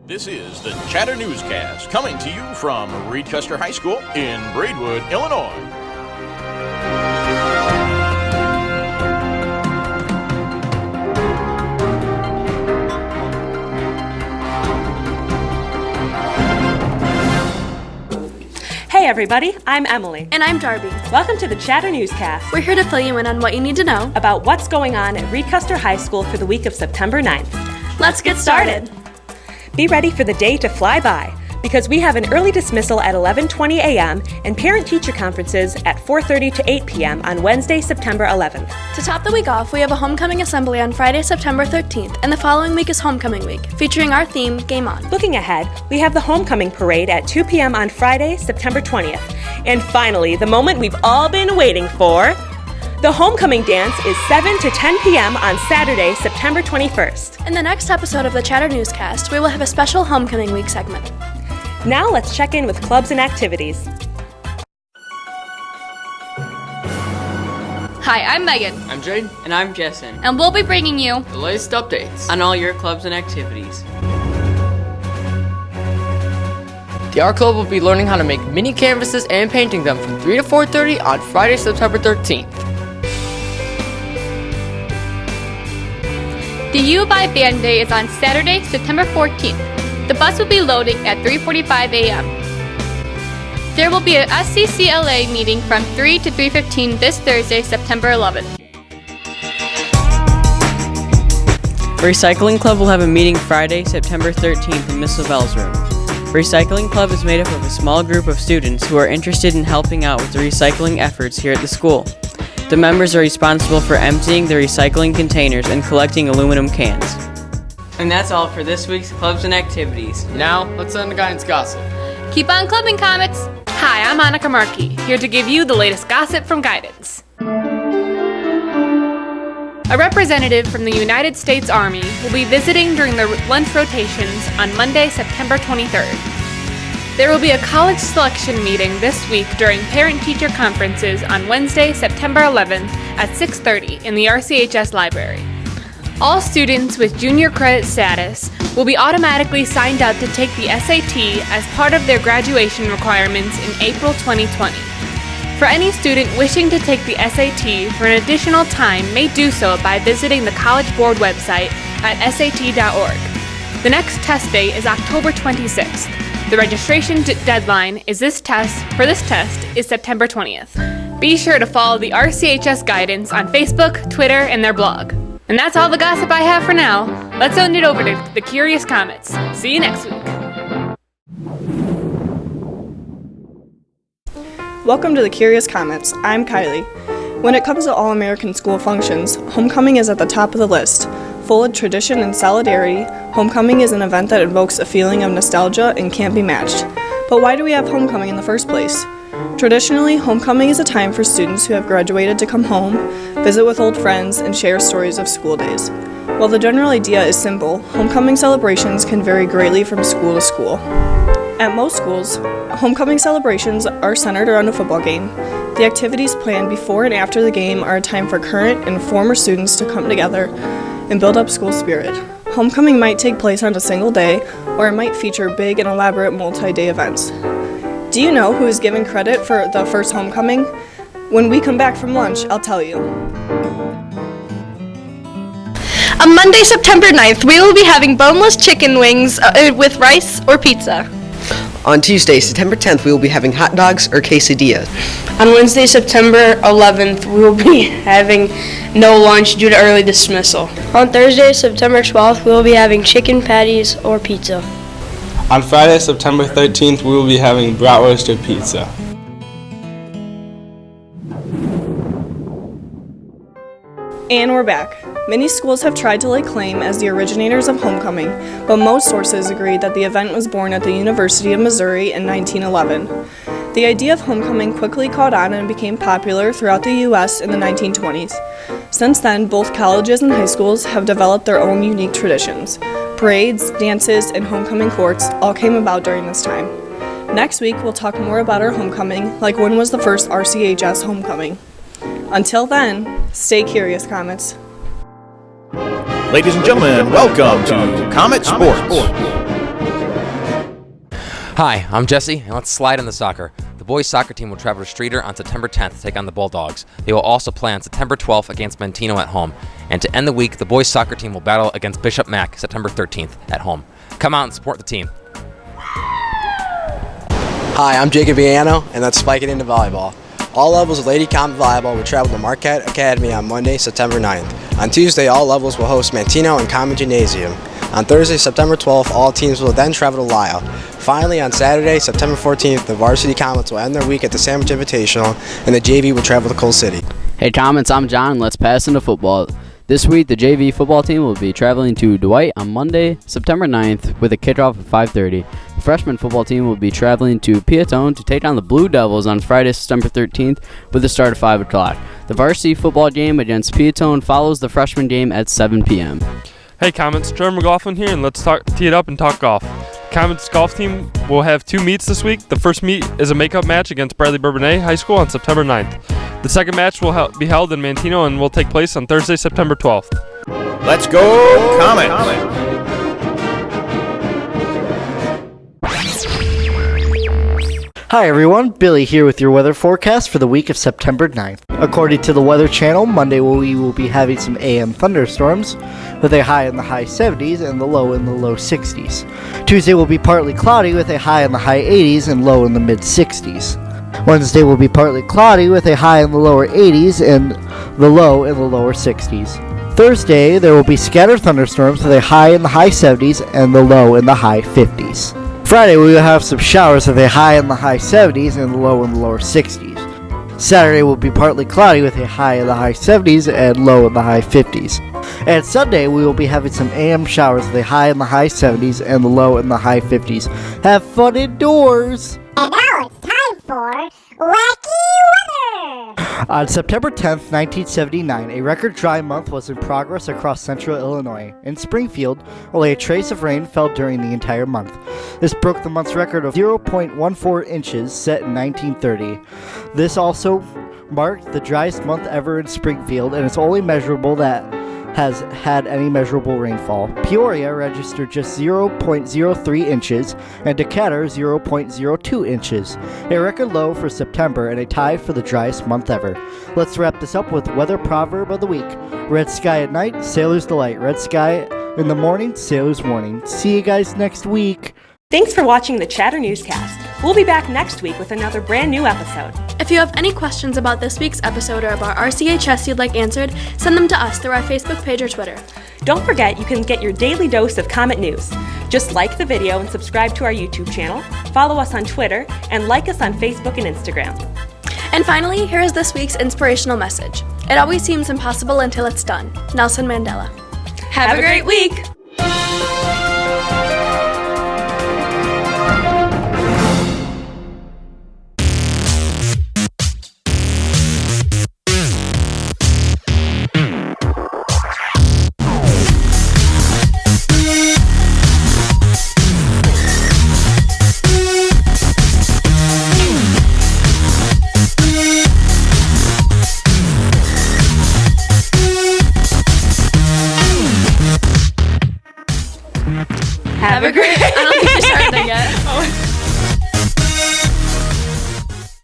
This is the Chatter Newscast coming to you from Reed Custer High School in Braidwood, Illinois. Hey everybody, I'm Emily. And I'm Darby. Welcome to the Chatter Newscast. We're here to fill you in on what you need to know about what's going on at Reed Custer High School for the week of September 9th. Let's get started. Be ready for the day to fly by, because we have an early dismissal at 11:20 a.m. and parent-teacher conferences at 4:30 to 8 p.m. on Wednesday, September 11th. To top the week off, we have a homecoming assembly on Friday, September 13th, and the following week is homecoming week, featuring our theme, Game On. Looking ahead, we have the homecoming parade at 2 p.m. on Friday, September 20th. And finally, the moment we've all been waiting for. The homecoming dance is 7 to 10 p.m. on Saturday, September 21st. In the next episode of the Chatter Newscast, we will have a special homecoming week segment. Now let's check in with clubs and activities. Hi, I'm Megan. I'm Jade. And I'm Jessen. And we'll be bringing you the latest updates on all your clubs and activities. The Art Club will be learning how to make mini canvases and painting them from 3 to 4:30 on Friday, September 13th. The U of I Band Day is on Saturday, September 14th. The bus will be loading at 3:45 a.m. There will be a SCCLA meeting from 3 to 3:15 this Thursday, September 11th. The Recycling Club will have a meeting Friday, September 13th in Miss Lavelle's room. The Recycling Club is made up of a small group of students who are interested in helping out with the recycling efforts here at the school. The members are responsible for emptying the recycling containers and collecting aluminum cans. And that's all for this week's clubs and activities. Now, let's end the guidance gossip. Keep on clubbing, Comets! Hi, I'm Monica Markey, here to give you the latest gossip from Guidance. A representative from the United States Army will be visiting during the lunch rotations on Monday, September 23rd. There will be a college selection meeting this week during parent-teacher conferences on Wednesday, September 11th at 6:30 in the RCHS library. All students with junior credit status will be automatically signed up to take the SAT as part of their graduation requirements in April 2020. For any student wishing to take the SAT for an additional time may do so by visiting the College Board website at sat.org. The next test date is October 26th. The registration deadline for this test is September 20th. Be sure to follow the RCHS Guidance on Facebook, Twitter, and their blog. And that's all the gossip I have for now. Let's send it over to the Curious Comets. See you next week. Welcome to the Curious Comets. I'm Kylie. When it comes to all-American school functions, homecoming is at the top of the list. Full of tradition and solidarity, homecoming is an event that invokes a feeling of nostalgia and can't be matched. But why do we have homecoming in the first place? Traditionally, homecoming is a time for students who have graduated to come home, visit with old friends, and share stories of school days. While the general idea is simple, homecoming celebrations can vary greatly from school to school. At most schools, homecoming celebrations are centered around a football game. The activities planned before and after the game are a time for current and former students to come together and build up school spirit. Homecoming might take place on a single day, or it might feature big and elaborate multi-day events. Do you know who is given credit for the first homecoming? When we come back from lunch, I'll tell you. On Monday, September 9th, we will be having boneless chicken wings with rice or pizza. On Tuesday, September 10th, we will be having hot dogs or quesadillas. On Wednesday, September 11th, we will be having no lunch due to early dismissal. On Thursday, September 12th, we will be having chicken patties or pizza. On Friday, September 13th, we will be having bratwurst or pizza. And we're back. Many schools have tried to lay claim as the originators of homecoming, but most sources agree that the event was born at the University of Missouri in 1911. The idea of homecoming quickly caught on and became popular throughout the U.S. in the 1920s. Since then, both colleges and high schools have developed their own unique traditions. Parades, dances, and homecoming courts all came about during this time. Next week, we'll talk more about our homecoming, like when was the first RCHS homecoming. Until then, stay curious, Comets. Ladies and gentlemen, welcome to Comet Sports. Hi, I'm Jesse, and let's slide into soccer. The boys soccer team will travel to Streator on September 10th to take on the Bulldogs. They will also play on September 12th against Manteno at home. And to end the week, the boys soccer team will battle against Bishop Mack September 13th at home. Come out and support the team. Hi, I'm Jacob Viano, and that's Spike It Into Volleyball. All levels of Lady Comet Volleyball will travel to Marquette Academy on Monday, September 9th. On Tuesday, all levels will host Manteno and Comet Gymnasium. On Thursday, September 12th, all teams will then travel to Lisle. Finally, on Saturday, September 14th, the Varsity Comets will end their week at the Sandwich Invitational, and the JV will travel to Coal City. Hey Comets, I'm John, and let's pass into football. This week, the JV football team will be traveling to Dwight on Monday, September 9th, with a kickoff at 5:30. The freshman football team will be traveling to Piatone to take on the Blue Devils on Friday, September 13th, with a start at 5 o'clock. The varsity football game against Piatone follows the freshman game at 7 p.m. Hey Comets, Trevor McLaughlin here, and let's tee it up and talk golf. Comets golf team will have 2 meets this week. The first meet is a makeup match against Bradley Bourbonnais High School on September 9th. The second match will be held in Manteno and will take place on Thursday, September 12th. Let's go, Comets! Hi everyone, Billy here with your weather forecast for the week of September 9th. According to the Weather Channel, Monday we will be having some AM thunderstorms with a high in the high 70s and the low in the low 60s. Tuesday will be partly cloudy with a high in the high 80s and low in the mid 60s. Wednesday will be partly cloudy with a high in the lower 80s and the low in the lower 60s. Thursday there will be scattered thunderstorms with a high in the high 70s and the low in the high 50s. Friday we will have some showers with a high in the high 70s and the low in the lower 60s. Saturday will be partly cloudy with a high in the high 70s and low in the high 50s. And Sunday we will be having some AM showers with a high in the high 70s and the low in the high 50s. Have fun indoors! And now it's time for Wacky Weather! On September 10th, 1979, a record dry month was in progress across central Illinois. In Springfield, only a trace of rain fell during the entire month. This broke the month's record of 0.14 inches set in 1930. This also marked the driest month ever in Springfield, and it's only measurable that has had any measurable rainfall. Peoria registered just 0.03 inches and Decatur 0.02 inches, a record low for September and a tie for the driest month ever. Let's wrap this up with weather proverb of the week. Red sky at night, sailor's delight. Red sky in the morning, sailor's warning. See you guys next week. Thanks for watching the Chatter Newscast. We'll be back next week with another brand new episode. If you have any questions about this week's episode or about RCHS you'd like answered, send them to us through our Facebook page or Twitter. Don't forget you can get your daily dose of Comet News. Just like the video and subscribe to our YouTube channel, follow us on Twitter, and like us on Facebook and Instagram. And finally, here is this week's inspirational message. It always seems impossible until it's done. Nelson Mandela. Have a great week!